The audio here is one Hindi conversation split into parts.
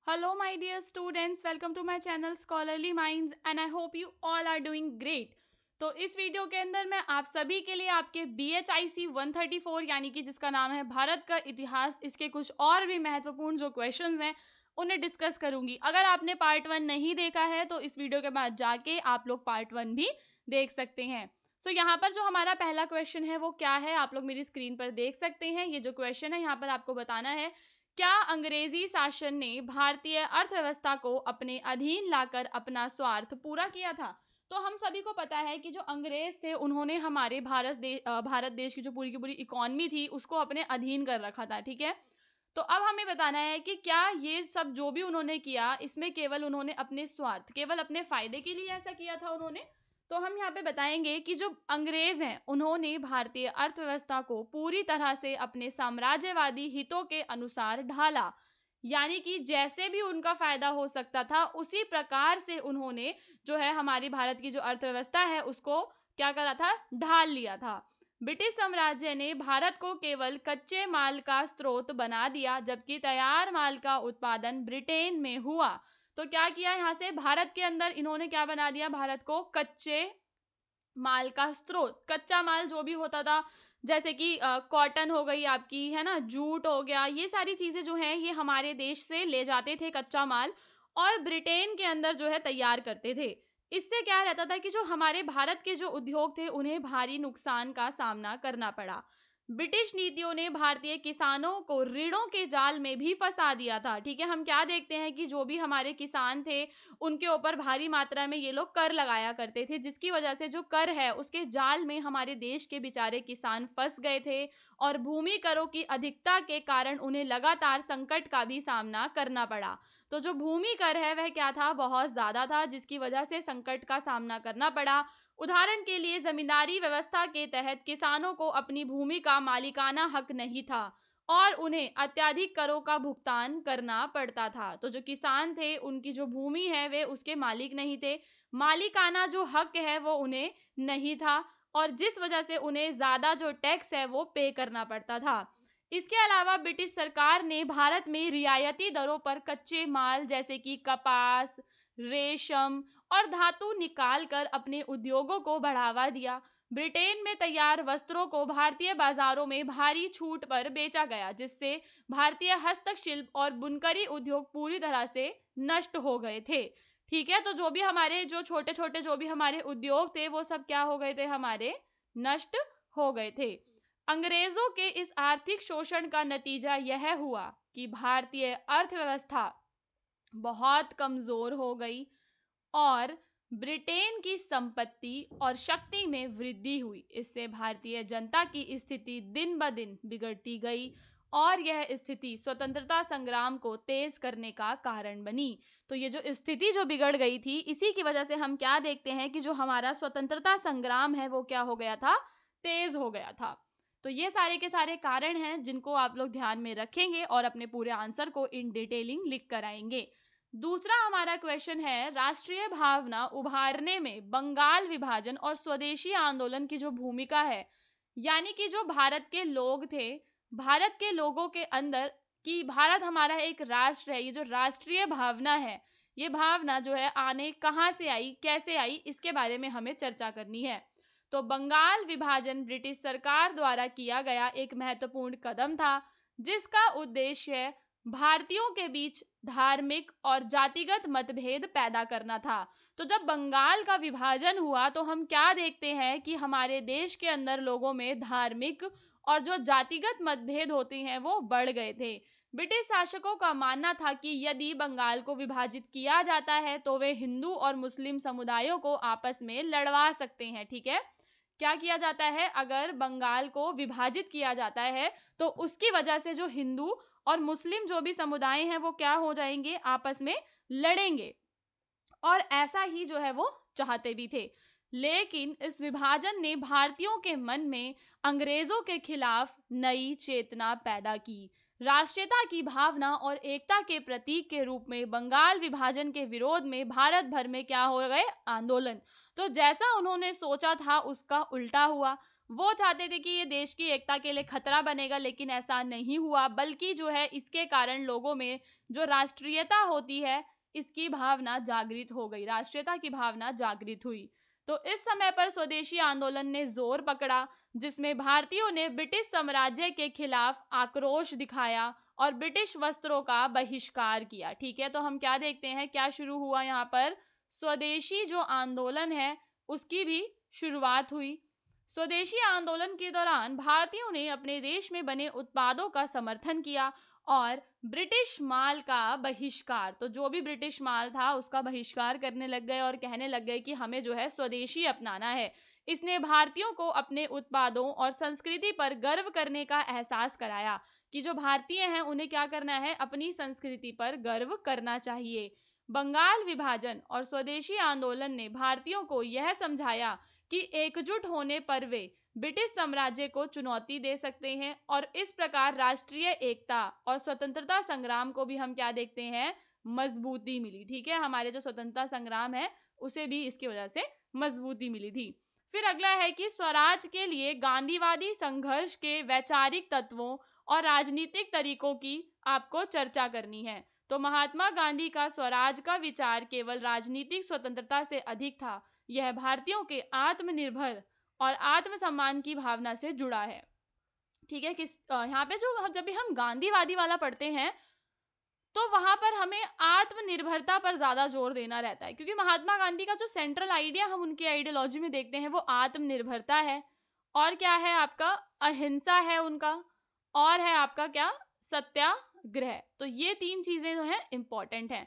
Hello, my dear students. Welcome to my channel Scholarly Minds and I hope you all are doing great. तो इस वीडियो के अंदर मैं आप सभी के लिए आपके BHIC 134 यानी कि जिसका नाम है भारत का इतिहास, इसके कुछ और भी महत्वपूर्ण जो क्वेश्चंस हैं उन्हें डिस्कस करूंगी। अगर आपने पार्ट 1 नहीं देखा है तो इस वीडियो के बाद जाके आप लोग पार्ट 1 भी देख सकते हैं। यहाँ पर जो हमारा पहला क्वेश्चन है वो क्या है, आप लोग मेरी स्क्रीन पर देख सकते हैं। ये जो क्वेश्चन है यहाँ पर आपको बताना है, क्या अंग्रेजी शासन ने भारतीय अर्थव्यवस्था को अपने अधीन लाकर अपना स्वार्थ पूरा किया था? तो हम सभी को पता है कि जो अंग्रेज थे उन्होंने हमारे भारत देश की जो पूरी की पूरी इकोनॉमी थी उसको अपने अधीन कर रखा था, ठीक है। तो अब हमें बताना है कि क्या ये सब जो भी उन्होंने किया इसमें केवल उन्होंने अपने स्वार्थ, केवल अपने फायदे के लिए ऐसा किया था उन्होंने? तो हम यहाँ पे बताएंगे कि जो अंग्रेज हैं उन्होंने भारतीय अर्थव्यवस्था को पूरी तरह से अपने साम्राज्यवादी हितों के अनुसार ढाला, यानी कि जैसे भी उनका फायदा हो सकता था उसी प्रकार से उन्होंने जो है हमारी भारत की जो अर्थव्यवस्था है उसको क्या करा था, ढाल लिया था। ब्रिटिश साम्राज्य ने भारत को केवल कच्चे माल का स्रोत बना दिया जबकि तैयार माल का उत्पादन ब्रिटेन में हुआ। तो क्या किया, यहाँ से भारत के अंदर इन्होंने क्या बना दिया, भारत को कच्चे माल का स्रोत, कच्चा माल जो भी होता था जैसे कि कॉटन हो गई आपकी, है ना, जूट हो गया, ये सारी चीजें जो है ये हमारे देश से ले जाते थे कच्चा माल और ब्रिटेन के अंदर जो है तैयार करते थे। इससे क्या रहता था कि जो हमारे भारत के जो उद्योग थे उन्हें भारी नुकसान का सामना करना पड़ा। ब्रिटिश नीतियों ने भारतीय किसानों को ऋणों के जाल में भी फंसा दिया था, ठीक है। हम क्या देखते हैं कि जो भी हमारे किसान थे उनके ऊपर भारी मात्रा में ये लोग कर लगाया करते थे, जिसकी वजह से जो कर है उसके जाल में हमारे देश के बेचारे किसान फंस गए थे और भूमि करों की अधिकता के कारण उन्हें लगातार संकट का भी सामना करना पड़ा। तो जो भूमि कर है वह क्या था, बहुत ज्यादा था, जिसकी वजह से संकट का सामना करना पड़ा। उदाहरण के लिए जमींदारी व्यवस्था के तहत किसानों को अपनी भूमि का मालिकाना हक नहीं था और उन्हें अत्यधिक करों का भुगतान करना पड़ता था। तो जो किसान थे उनकी जो भूमि है वे उसके मालिक नहीं थे, मालिकाना जो हक है वो उन्हें नहीं था और जिस वजह से उन्हें ज्यादा जो टैक्स है वो पे करना पड़ता था। इसके अलावा ब्रिटिश सरकार ने भारत में रियायती दरों पर कच्चे माल जैसे कि कपास, रेशम और धातु निकाल कर अपने उद्योगों को बढ़ावा दिया। ब्रिटेन में तैयार वस्त्रों को भारतीय बाजारों में भारी छूट पर बेचा गया, जिससे भारतीय हस्तशिल्प और बुनकरी उद्योग पूरी तरह से नष्ट हो गए थे, ठीक है। तो जो भी हमारे जो छोटे छोटे जो भी हमारे उद्योग थे वो सब क्या हो गए थे, हमारे नष्ट हो गए थे। अंग्रेजों के इस आर्थिक शोषण का नतीजा यह हुआ कि भारतीय अर्थव्यवस्था बहुत कमजोर हो गई और ब्रिटेन की संपत्ति और शक्ति में वृद्धि हुई। इससे भारतीय जनता की स्थिति दिन ब दिन बिगड़ती गई और यह स्थिति स्वतंत्रता संग्राम को तेज करने का कारण बनी। तो ये जो स्थिति जो बिगड़ गई थी इसी की वजह से हम क्या देखते हैं कि जो हमारा स्वतंत्रता संग्राम है वो क्या हो गया था, तेज हो गया था। तो ये सारे के सारे कारण हैं जिनको आप लोग ध्यान में रखेंगे और अपने पूरे आंसर को इन डिटेलिंग लिख कर आएंगे। दूसरा हमारा क्वेश्चन है, राष्ट्रीय भावना उभारने में बंगाल विभाजन और स्वदेशी आंदोलन की जो भूमिका है, यानी कि जो भारत के लोग थे, भारत के लोगों के अंदर कि भारत हमारा एक राष्ट्र है, ये जो राष्ट्रीय भावना है ये भावना जो है आने कहाँ से आई, कैसे आई, इसके बारे में हमें चर्चा करनी है। तो बंगाल विभाजन ब्रिटिश सरकार द्वारा किया गया एक महत्वपूर्ण कदम था जिसका उद्देश्य भारतीयों के बीच धार्मिक और जातिगत मतभेद पैदा करना था। तो जब बंगाल का विभाजन हुआ तो हम क्या देखते हैं कि हमारे देश के अंदर लोगों में धार्मिक और जो जातिगत मतभेद होते हैं वो बढ़ गए थे। ब्रिटिश शासकों का मानना था कि यदि बंगाल को विभाजित किया जाता है तो वे हिंदू और मुस्लिम समुदायों को आपस में लड़वा सकते हैं, ठीक है। क्या किया जाता है, अगर बंगाल को विभाजित किया जाता है तो उसकी वजह से जो हिंदू और मुस्लिम जो भी समुदाय हैं वो क्या हो जाएंगे, आपस में लड़ेंगे और ऐसा ही जो है वो चाहते भी थे। लेकिन इस विभाजन ने भारतीयों के मन में अंग्रेजों के खिलाफ नई चेतना पैदा की। राष्ट्रीयता की भावना और एकता के प्रतीक के रूप में बंगाल विभाजन के विरोध में भारत भर में क्या हो गए, आंदोलन। तो जैसा उन्होंने सोचा था उसका उल्टा हुआ। वो चाहते थे कि ये देश की एकता के लिए खतरा बनेगा, लेकिन ऐसा नहीं हुआ, बल्कि जो है इसके कारण लोगों में जो राष्ट्रीयता होती है इसकी भावना जागृत हो गई, राष्ट्रीयता की भावना जागृत हुई। तो इस समय पर स्वदेशी आंदोलन ने जोर पकड़ा, जिसमें भारतीयों ने ब्रिटिश साम्राज्य के खिलाफ आक्रोश दिखाया और ब्रिटिश वस्त्रों का बहिष्कार किया। ठीक है, तो हम क्या देखते हैं, क्या शुरू हुआ यहाँ पर, स्वदेशी जो आंदोलन है उसकी भी शुरुआत हुई। स्वदेशी आंदोलन के दौरान भारतीयों ने अपने देश में बने उत्पादों का समर्थन किया और ब्रिटिश माल का बहिष्कार, तो जो भी ब्रिटिश माल था उसका बहिष्कार करने लग गए और कहने लग गए कि हमें जो है स्वदेशी अपनाना है। इसने भारतीयों को अपने उत्पादों और संस्कृति पर गर्व करने का एहसास कराया कि जो भारतीय हैं उन्हें क्या करना है, अपनी संस्कृति पर गर्व करना चाहिए। बंगाल विभाजन और स्वदेशी आंदोलन ने भारतीयों को यह समझाया कि एकजुट होने पर वे ब्रिटिश साम्राज्य को चुनौती दे सकते हैं, और इस प्रकार राष्ट्रीय एकता और स्वतंत्रता संग्राम को भी हम क्या देखते हैं, मजबूती मिली। ठीक है, हमारे जो स्वतंत्रता संग्राम है उसे भी इसकी वजह से मजबूती मिली थी। फिर अगला है कि स्वराज के लिए गांधीवादी संघर्ष के वैचारिक तत्वों और राजनीतिक तरीकों की आपको चर्चा करनी है। तो महात्मा गांधी का स्वराज का विचार केवल राजनीतिक स्वतंत्रता से अधिक था, यह भारतीयों के आत्मनिर्भर और आत्मसम्मान की भावना से जुड़ा है। ठीक है, किस यहाँ पे जो जब भी हम गांधीवादी वाला पढ़ते हैं तो वहां पर हमें आत्मनिर्भरता पर ज्यादा जोर देना रहता है, क्योंकि महात्मा गांधी का जो सेंट्रल आइडिया हम उनकी आइडियोलॉजी में देखते हैं वो आत्मनिर्भरता है, और क्या है आपका, अहिंसा है उनका, और है आपका क्या, सत्याग्रह। तो ये तीन चीजें जो है इंपॉर्टेंट हैं।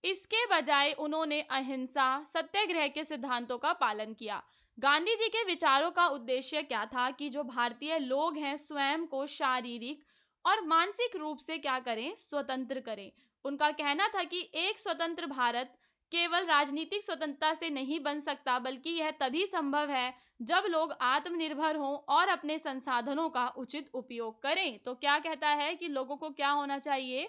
इसके बजाय उन्होंने अहिंसा, सत्याग्रह के सिद्धांतों का पालन किया। गांधी जी के विचारों का उद्देश्य क्या था कि जो भारतीय लोग हैं स्वयं को शारीरिक और मानसिक रूप से क्या करें, स्वतंत्र करें। उनका कहना था कि एक स्वतंत्र भारत केवल राजनीतिक स्वतंत्रता से नहीं बन सकता, बल्कि यह तभी संभव है जब लोग आत्मनिर्भर हों और अपने संसाधनों का उचित उपयोग करें। तो क्या कहता है कि लोगों को क्या होना चाहिए,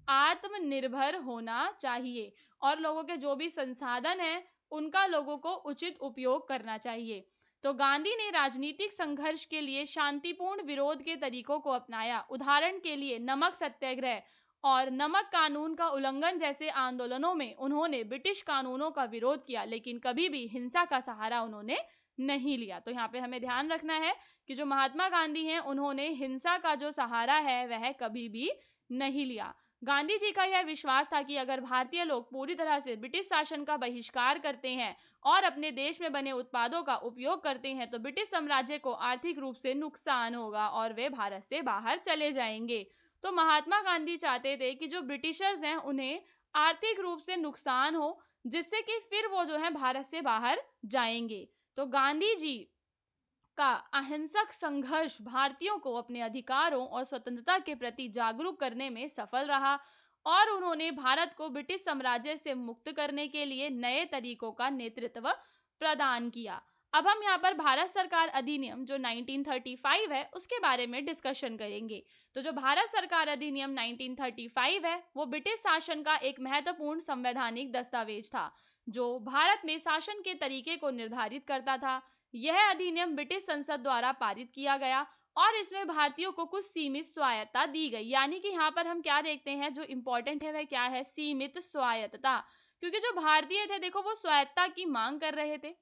आत्मनिर्भर होना चाहिए, और लोगों के जो भी संसाधन हैं उनका लोगों को उचित उपयोग करना चाहिए। तो गांधी ने राजनीतिक संघर्ष के लिए शांतिपूर्ण विरोध के तरीकों को अपनाया। उदाहरण के लिए नमक सत्याग्रह और नमक कानून का उल्लंघन जैसे आंदोलनों में उन्होंने ब्रिटिश कानूनों का विरोध किया, लेकिन कभी भी हिंसा का सहारा उन्होंने नहीं लिया। तो यहाँ पे हमें ध्यान रखना है कि जो महात्मा गांधी हैं उन्होंने हिंसा का जो सहारा है वह कभी भी नहीं लिया। गांधी जी का यह विश्वास था कि अगर भारतीय लोग पूरी तरह से ब्रिटिश शासन का बहिष्कार करते हैं और अपने देश में बने उत्पादों का उपयोग करते हैं तो ब्रिटिश साम्राज्य को आर्थिक रूप से नुकसान होगा और वे भारत से बाहर चले जाएंगे। तो महात्मा गांधी चाहते थे कि जो ब्रिटिशर्स हैं उन्हें आर्थिक रूप से नुकसान हो, जिससे कि फिर वो जो है भारत से बाहर जाएंगे। तो गांधी जी का अहिंसक संघर्ष भारतीयों को अपने अधिकारों और स्वतंत्रता के प्रति जागरूक करने में सफल रहा, और उन्होंने भारत को ब्रिटिश साम्राज्य से मुक्त करने के लिए नए तरीकों का नेतृत्व प्रदान किया। अब हम यहाँ पर भारत सरकार अधिनियम जो 1935 है उसके बारे में डिस्कशन करेंगे। तो जो भारत सरकार अधिनियम 1935 है वो ब्रिटिश शासन का एक महत्वपूर्ण संवैधानिक दस्तावेज था जो भारत में शासन के तरीके को निर्धारित करता था। यह अधिनियम ब्रिटिश संसद द्वारा पारित किया गया और इसमें भारतीयों को कुछ सीमित स्वायत्तता दी गई। यानी कि यहाँ पर हम क्या देखते हैं, जो इम्पोर्टेंट है वह क्या है, सीमित स्वायत्तता। क्योंकि जो भारतीय थे देखो वो स्वायत्तता की मांग कर रहे थे,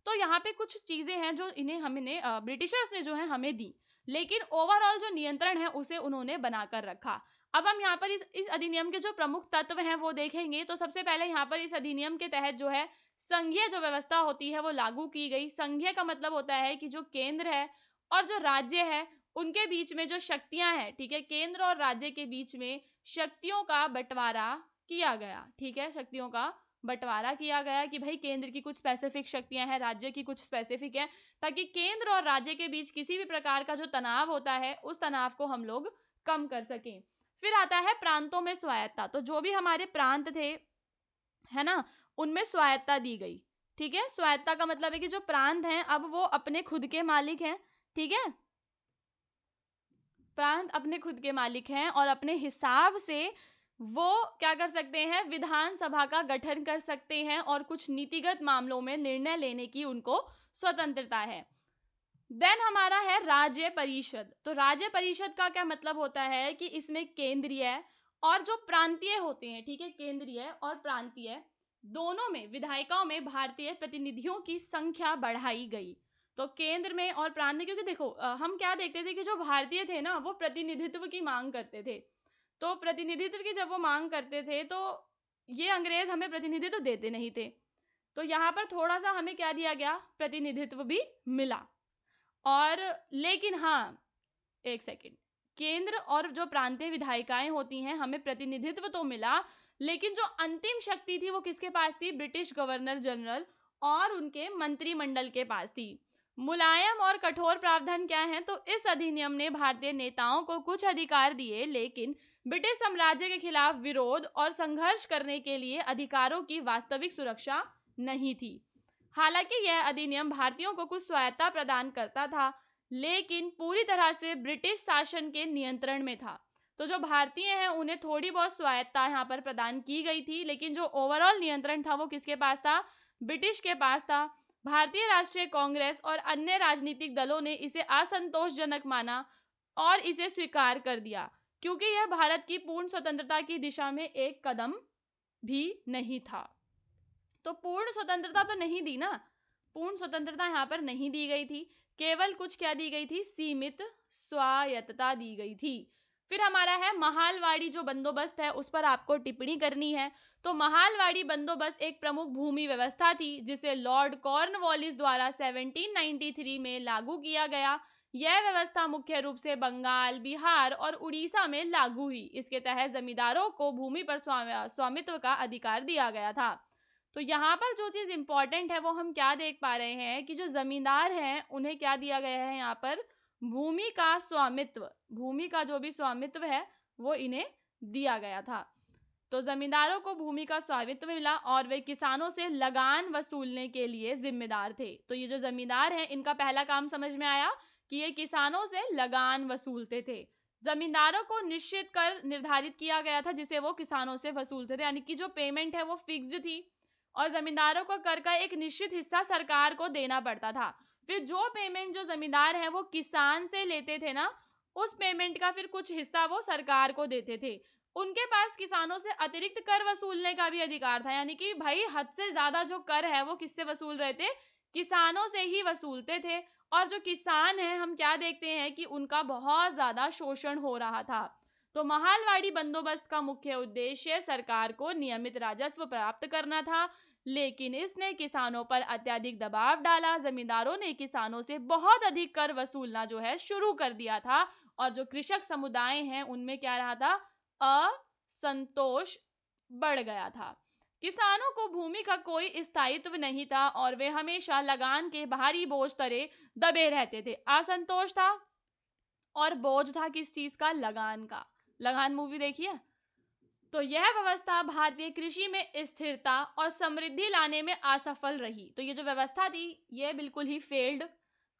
तो यहाँ पे कुछ चीजें हैं जो इन्हें हमने ब्रिटिशर्स ने जो है हमें दी, लेकिन ओवरऑल जो नियंत्रण है उसे उन्होंने बनाकर रखा। अब हम यहाँ पर इस अधिनियम के जो प्रमुख तत्व हैं वो देखेंगे। तो सबसे पहले यहाँ पर इस अधिनियम के तहत जो है संघीय जो व्यवस्था होती है वो लागू की गई। संघीय का मतलब होता है कि जो केंद्र है और जो राज्य है उनके बीच में जो शक्तियां हैं, ठीक है, केंद्र और राज्य के बीच में शक्तियों का बंटवारा किया गया। ठीक है, शक्तियों का बंटवारा किया गया कि भाई केंद्र की कुछ स्पेसिफिक शक्तियां हैं, राज्य की कुछ स्पेसिफिक है, ताकि केंद्र और राज्य के बीच किसी भी प्रकार का जो तनाव होता है उस तनाव को हम लोग कम कर सकें। फिर आता है प्रांतों में स्वायत्ता। तो जो भी हमारे प्रांत थे, है ना, उनमें स्वायत्ता दी गई। ठीक है, स्वायत्ता का मतलब है कि जो प्रांत हैं अब वो अपने खुद के मालिक हैं। ठीक है, प्रांत अपने खुद के मालिक हैं और अपने हिसाब से वो क्या कर सकते हैं, विधानसभा का गठन कर सकते हैं और कुछ नीतिगत मामलों में निर्णय लेने की उनको स्वतंत्रता है। देन हमारा है राज्य परिषद। तो राज्य परिषद का क्या मतलब होता है कि इसमें केंद्रीय और जो प्रांतीय होते हैं, ठीक है, केंद्रीय और प्रांतीय दोनों में विधायिकाओं में भारतीय प्रतिनिधियों की संख्या बढ़ाई गई। तो केंद्र में और प्रांत में, क्योंकि देखो हम क्या देखते थे कि जो भारतीय थे ना वो प्रतिनिधित्व की मांग करते थे। तो प्रतिनिधित्व की जब वो मांग करते थे तो ये अंग्रेज हमें प्रतिनिधित्व देते नहीं थे। तो यहाँ पर थोड़ा सा हमें क्या दिया गया, प्रतिनिधित्व भी मिला। और लेकिन हाँ, एक सेकेंड, केंद्र और जो प्रांतीय विधायिकाएं होती हैं हमें प्रतिनिधित्व तो मिला, लेकिन जो अंतिम शक्ति थी वो किसके पास थी, ब्रिटिश गवर्नर जनरल और उनके मंत्रिमंडल के पास थी। मुलायम और कठोर प्रावधान क्या है, तो इस अधिनियम ने भारतीय नेताओं को कुछ अधिकार दिए, लेकिन ब्रिटिश साम्राज्य के खिलाफ विरोध और संघर्ष करने के लिए अधिकारों की वास्तविक सुरक्षा नहीं थी। हालांकि यह अधिनियम भारतीयों को कुछ स्वायत्ता प्रदान करता था, लेकिन पूरी तरह से ब्रिटिश शासन के नियंत्रण में था। तो जो भारतीय हैं उन्हें थोड़ी बहुत स्वायत्ता यहाँ पर प्रदान की गई थी, लेकिन जो ओवरऑल नियंत्रण था वो किसके पास था, ब्रिटिश के पास था। भारतीय राष्ट्रीय कांग्रेस और अन्य राजनीतिक दलों ने इसे असंतोषजनक माना और इसे स्वीकार कर दिया, क्योंकि यह भारत की पूर्ण स्वतंत्रता की दिशा में एक कदम भी नहीं था। तो पूर्ण स्वतंत्रता तो नहीं दी ना, पूर्ण स्वतंत्रता यहाँ पर नहीं दी गई थी, केवल कुछ क्या दी गई थी, सीमित स्वायत्तता दी गई थी। फिर हमारा है महालवाड़ी जो बंदोबस्त है, उस पर आपको टिप्पणी करनी है। तो महालवाड़ी बंदोबस्त एक प्रमुख भूमि व्यवस्था थी जिसे लॉर्ड कॉर्नवालिस द्वारा 1793 में लागू किया गया। यह व्यवस्था मुख्य रूप से बंगाल, बिहार और उड़ीसा में लागू हुई। इसके तहत जमींदारों को भूमि पर स्वामित्व का अधिकार दिया गया था। तो यहाँ पर जो चीज़ इंपॉर्टेंट है वो हम क्या देख पा रहे हैं कि जो जमींदार हैं उन्हें क्या दिया गया है, यहाँ पर भूमि का स्वामित्व, भूमि का जो भी स्वामित्व है वो इन्हें दिया गया था। तो जमींदारों को भूमि का स्वामित्व मिला और वे किसानों से लगान वसूलने के लिए जिम्मेदार थे। तो ये जो जमींदार हैं इनका पहला काम समझ में आया कि ये किसानों से लगान वसूलते थे। जमींदारों को निश्चित कर निर्धारित किया गया था जिसे वो किसानों से वसूलते थे, यानी कि जो पेमेंट है वो फिक्स्ड थी और जमींदारों को कर का एक निश्चित हिस्सा सरकार को देना पड़ता था। फिर जो पेमेंट जो जमींदार है वो किसान से लेते थे ना, उस पेमेंट का फिर कुछ हिस्सा वो सरकार को देते थे। उनके पास किसानों से अतिरिक्त कर वसूलने का भी अधिकार था, यानी कि भाई हद से ज्यादा जो कर है वो किससे वसूल रहे थे, किसानों से ही वसूलते थे। और जो किसान है हम क्या देखते हैं कि उनका बहुत ज्यादा शोषण हो रहा था। तो महालवाड़ी बंदोबस्त का मुख्य उद्देश्य सरकार को नियमित राजस्व प्राप्त करना था, लेकिन इसने किसानों पर अत्यधिक दबाव डाला। जमींदारों ने किसानों से बहुत अधिक कर वसूलना जो है शुरू कर दिया था और जो कृषक समुदाय हैं उनमें क्या रहा था, असंतोष बढ़ गया था। किसानों को भूमि का कोई स्थायित्व नहीं था और वे हमेशा लगान के भारी बोझ तले दबे रहते थे। असंतोष था और बोझ था किस चीज का, लगान का। लगान मूवी देखिए। तो यह व्यवस्था भारतीय कृषि में स्थिरता और समृद्धि लाने में असफल रही। तो ये जो व्यवस्था थी ये बिल्कुल ही फेल्ड,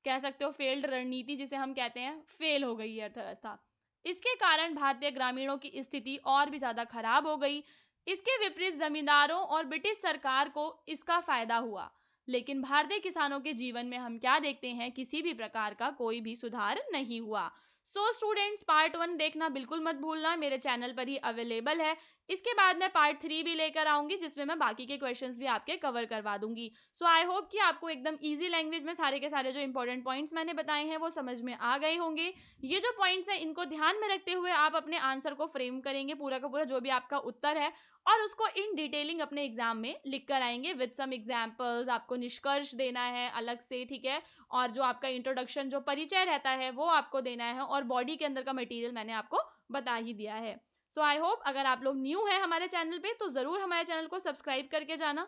कह सकते हो फेल्ड रणनीति जिसे हम कहते हैं, फेल हो गई ये अर्थव्यवस्था। इसके कारण भारतीय ग्रामीणों की स्थिति और भी ज्यादा खराब हो गई। इसके विपरीत जमींदारों और ब्रिटिश सरकार को इसका फायदा हुआ, लेकिन भारतीय किसानों के जीवन में हम क्या देखते हैं, किसी भी प्रकार का कोई भी सुधार नहीं हुआ। सो स्टूडेंट्स, पार्ट 1 देखना बिल्कुल मत भूलना, मेरे चैनल पर ही अवेलेबल है। इसके बाद मैं पार्ट 3 भी लेकर आऊंगी जिसमें मैं बाकी के क्वेश्चंस भी आपके कवर करवा दूंगी। सो आई होप कि आपको एकदम इजी लैंग्वेज में सारे के सारे जो इंपॉर्टेंट पॉइंट्स मैंने बताए हैं वो समझ में आ गए होंगे। ये जो पॉइंट्स हैं इनको ध्यान में रखते हुए आप अपने आंसर को फ्रेम करेंगे, पूरा का पूरा जो भी आपका उत्तर है, और उसको इन डिटेलिंग अपने एग्जाम में लिख कर आएंगे विद सम एग्जाम्पल्स। आपको निष्कर्ष देना है अलग से, ठीक है, और जो आपका इंट्रोडक्शन जो परिचय रहता है वो आपको देना है, और बॉडी के अंदर का मटेरियल मैंने आपको बता ही दिया है। सो आई होप अगर आप लोग न्यू हैं हमारे चैनल पे तो ज़रूर हमारे चैनल को सब्सक्राइब करके जाना,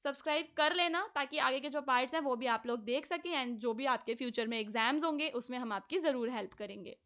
सब्सक्राइब कर लेना, ताकि आगे के जो पार्ट्स हैं वो भी आप लोग देख सकें, एंड जो भी आपके फ्यूचर में एग्जाम्स होंगे उसमें हम आपकी ज़रूर हेल्प करेंगे।